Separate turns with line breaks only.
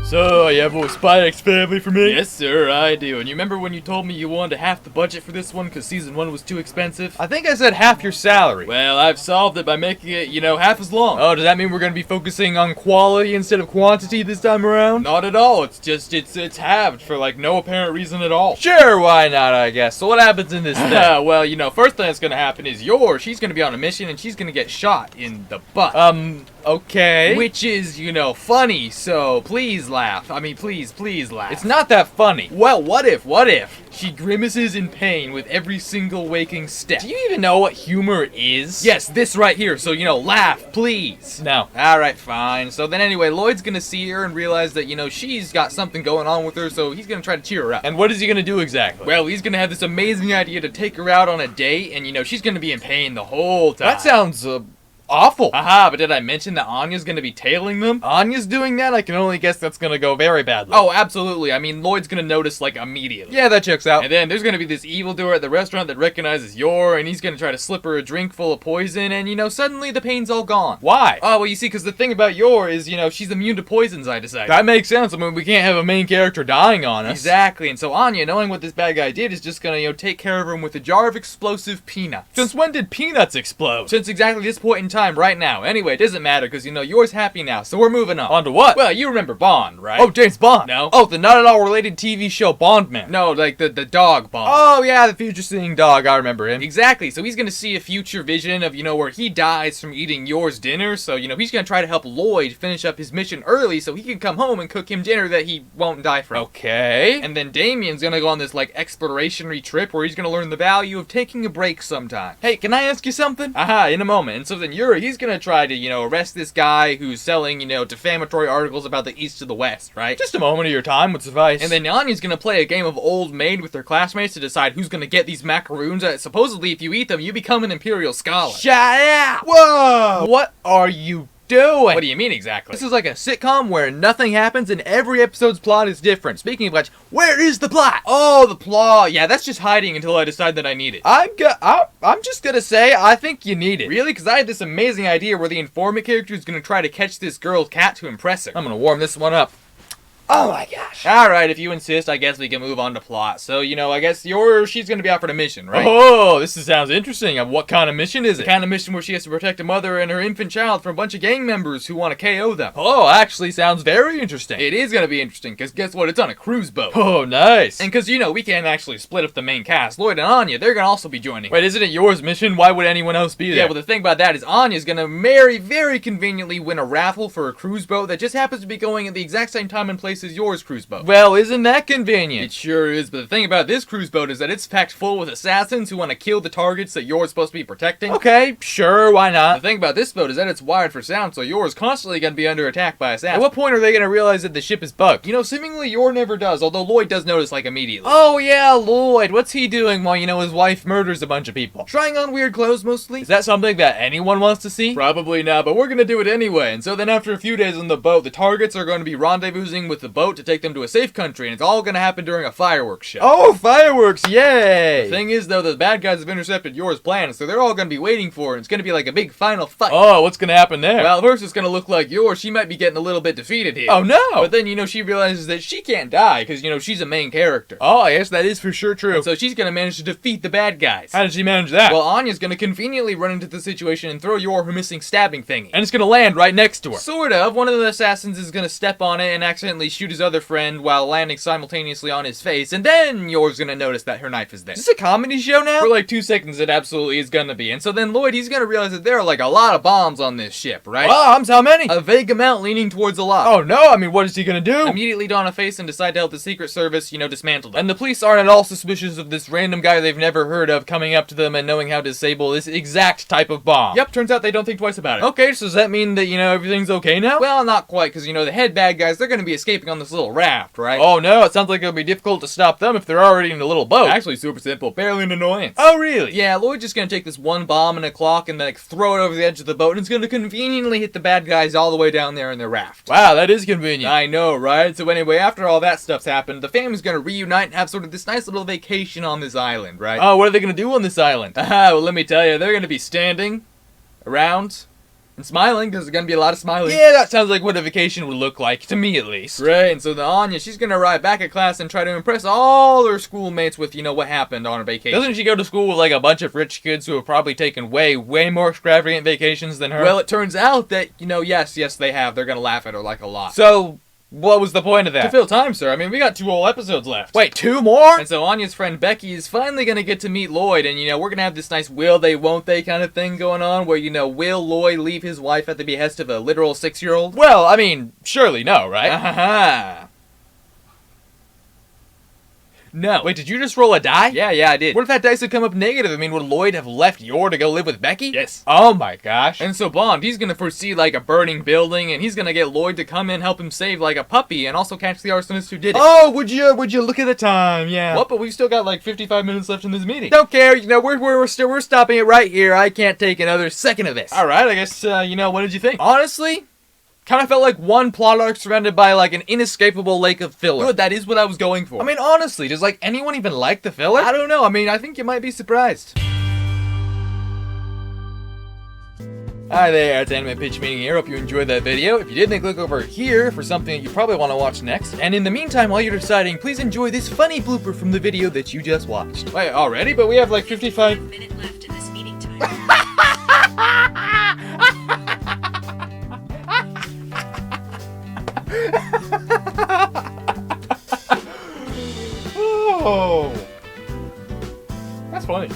So, you have a Spy X Family for me?
Yes, sir, I do. And you remember when you told me you wanted half the budget for this one because season 1 was too expensive?
I think I said half your salary.
Well, I've solved it by making it, half as long.
Oh, does that mean we're gonna be focusing on quality instead of quantity this time around?
Not at all. It's just, it's halved for, no apparent reason at all.
Sure, why not, I guess. So what happens in this thing?
Well, first thing that's gonna happen is she's gonna be on a mission and she's gonna get shot in the butt.
Okay.
Which is, funny, so please laugh. I mean, please laugh.
It's not that funny.
Well, what if she grimaces in pain with every single waking step?
Do you even know what humor is?
Yes, this right here, so, laugh, please.
No.
Alright, fine. So then anyway, Loid's gonna see her and realize that, she's got something going on with her, so he's gonna try to cheer her up.
And what is he gonna do exactly?
Well, he's gonna have this amazing idea to take her out on a date, and, she's gonna be in pain the whole time.
That sounds, awful.
Haha, but did I mention that Anya's gonna be tailing them?
Anya's doing that? I can only guess that's gonna go very badly.
Oh, absolutely. I mean, Loid's gonna notice, immediately.
Yeah, that checks out.
And then there's gonna be this evildoer at the restaurant that recognizes Yor, and he's gonna try to slip her a drink full of poison, and, suddenly the pain's all gone.
Why?
Oh, well, you see, because the thing about Yor is, she's immune to poisons, I decided.
That makes sense. I mean, we can't have a main character dying on us.
Exactly, and so Anya, knowing what this bad guy did, is just gonna, take care of him with a jar of explosive peanuts.
Since when did peanuts explode?
Since exactly this point in time, right now. Anyway, it doesn't matter, because, Yor's happy now, so we're moving on.
On to what?
Well, you remember Bond, right?
Oh, James Bond.
No.
Oh, the not at all related TV show Bondman.
No, the dog Bond.
Oh, yeah, the future-seeing dog. I remember him.
Exactly, so he's gonna see a future vision of, where he dies from eating Yor's dinner, so, he's gonna try to help Loid finish up his mission early so he can come home and cook him dinner that he won't die from.
Okay.
And then Damien's gonna go on this, explorationary trip where he's gonna learn the value of taking a break sometime.
Hey, can I ask you something?
Aha, in a moment. And so then Yuri, he's gonna try to, arrest this guy who's selling, defamatory articles about the East to the West, right?
Just a moment of your time would suffice.
And then Anya's gonna play a game of Old Maid with her classmates to decide who's gonna get these macaroons. Supposedly, if you eat them, you become an Imperial Scholar.
Shut up! Whoa! What are you doing?
What do you mean exactly?
This is like a sitcom where nothing happens and every episode's plot is different. Speaking of which, where is the plot?
Oh, the plot. Yeah, that's just hiding until I decide that I need it.
I'm just gonna say, I think you need it.
Really? Because I had this amazing idea where the informant character is gonna try to catch this girl's cat to impress her.
I'm gonna warm this one up. Oh my gosh.
Alright, if you insist, I guess we can move on to plot. So, I guess she's gonna be out for a mission, right?
Oh, this sounds interesting. What kind of mission is it?
The kind of mission where she has to protect a mother and her infant child from a bunch of gang members who want to KO them.
Oh, actually sounds very interesting.
It is gonna be interesting, because guess what? It's on a cruise boat.
Oh, nice.
And because, we can't actually split up the main cast. Loid and Anya, they're gonna also be joining.
Wait, isn't it Yor's mission? Why would anyone else be there?
Yeah, well, the thing about that is Anya's gonna very conveniently win a raffle for a cruise boat that just happens to be going at the exact same time and place as Yor's cruise boat.
Well, isn't that convenient?
It sure is, but the thing about this cruise boat is that it's packed full with assassins who want to kill the targets that Yor's supposed to be protecting.
Okay, sure, why not?
The thing about this boat is that it's wired for sound, so Yor's constantly going to be under attack by assassins.
At what point are they going to realize that the ship is bugged?
Seemingly Yor never does, although Loid does notice, immediately.
Oh yeah, Loid. What's he doing while, his wife murders a bunch of people?
Trying on weird clothes, mostly.
Is that something that anyone wants to see?
Probably not, but we're going to do it anyway. And so then after a few days on the boat, the targets are going to be rendezvousing with the boat to take them to a safe country, and it's all gonna happen during a fireworks show.
Oh, fireworks, yay!
The thing is, though, the bad guys have intercepted Yor's plan, so they're all gonna be waiting for it. It's gonna be like a big final fight.
Oh, what's gonna happen there?
Well, first it's gonna look like Yor, she might be getting a little bit defeated here.
Oh, no!
But then, she realizes that she can't die, because, she's a main character.
Oh, yes, that is for sure true.
And so she's gonna manage to defeat the bad guys.
How did she manage that?
Well, Anya's gonna conveniently run into the situation and throw Yor her missing stabbing thingy.
And it's gonna land right next to her.
Sort of. One of the assassins is gonna step on it and accidentally shoot his other friend while landing simultaneously on his face, and then Yor's gonna notice that her knife is there.
Is this a comedy show now?
For 2 seconds it absolutely is gonna be. And so then Loid, he's gonna realize that there are a lot of bombs on this ship, right?
Bombs? How many?
A vague amount leaning towards a lot.
Oh no, I mean, what is he gonna do?
Immediately dawn a face and decide to help the Secret Service, dismantle them.
And the police aren't at all suspicious of this random guy they've never heard of coming up to them and knowing how to disable this exact type of bomb.
Yep, turns out they don't think twice about it.
Okay, so does that mean that, everything's okay now?
Well, not quite, because, the head bad guys, they're gonna be escaping on this little raft, right?
Oh no, it sounds like it'll be difficult to stop them if they're already in a little boat.
Actually, super simple. Barely an annoyance.
Oh, really?
Yeah, Loid's just gonna take this one bomb and a clock and then throw it over the edge of the boat, and it's gonna conveniently hit the bad guys all the way down there in their raft.
Wow, that is convenient.
I know, right? So anyway, after all that stuff's happened, the family's gonna reunite and have sort of this nice little vacation on this island, right?
Oh, what are they gonna do on this island?
Well, let me tell you, they're gonna be standing around And smiling, because there's gonna be a lot of smiling.
Yeah, that sounds like what a vacation would look like, to me at least.
Right, and so the Anya, she's gonna arrive back at class and try to impress all her schoolmates with, what happened on her vacation.
Doesn't she go to school with like a bunch of rich kids who have probably taken way more extravagant vacations than her?
Well, it turns out that, yes, they have. They're gonna laugh at her like a lot.
So, what was the point of that?
To fill time, sir. I mean, we got 2 whole episodes left.
Wait, 2 more?
And so Anya's friend Becky is finally gonna get to meet Loid, and we're gonna have this nice will they, won't they kind of thing going on, where, will Loid leave his wife at the behest of a literal 6-year-old?
Well, I mean, surely no, right?
Aha! No.
Wait, did you just roll a die?
Yeah, I did.
What if that dice had come up negative? I mean, would Loid have left Yor to go live with Becky?
Yes.
Oh my gosh.
And so Bond, he's gonna foresee like a burning building, and he's gonna get Loid to come in, help him save like a puppy, and also catch the arsonist who did it.
Oh, would you look at the time? Yeah.
What? But we've still got like 55 minutes left in this meeting.
Don't care. We're stopping it right here. I can't take another second of this.
All right. I guess what did you think?
Honestly, kind of felt like one plot arc surrounded by like an inescapable lake of filler.
Good. That is what I was going for.
I mean, honestly, does like anyone even like the filler?
I don't know. I mean, I think you might be surprised.
Hi there, it's Anime Pitch Meeting here. Hope you enjoyed that video. If you did, then click over here for something that you probably want to watch next. And in the meantime, while you're deciding, please enjoy this funny blooper from the video that you just watched.
Wait, already? But we have like 55
minute left in this meeting time.
Oh, that's funny.